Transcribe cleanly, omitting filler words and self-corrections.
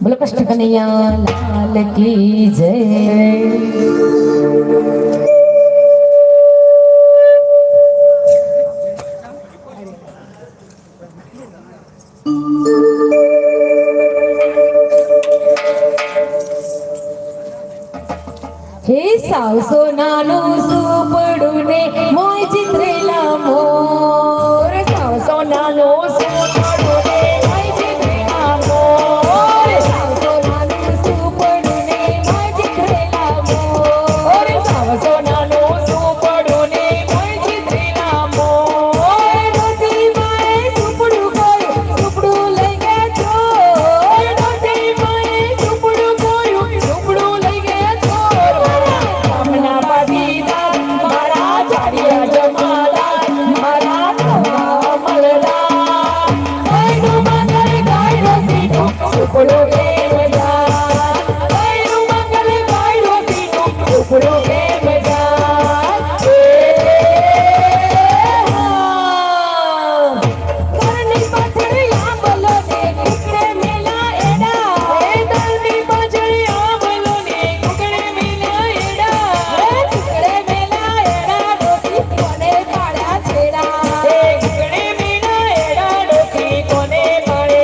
बोलो कृष्ण कन्हैया लाल की जय। हे सावसो नानो सुपडू ने मोय चित्रेला मोर सावसो नानो सुपडू ने मोय चित्रेला मोर सावसो नानो सुपडू ने मोय चित्रेला मोर सावसो नानो सुपडू ने मोय चित्रेला मोर डोसी माए सुपडू कोयो सुपडू लई गया चोर डोसी माए सुपडू कोयो सुपडू लई गया चोर अपना पदीदा मारा चारिया जमाला मारा मलदा गायनो मंगल गायनो सीनो सुपडू के मजा गायनो मंगल गायनो सीनो सुपडू के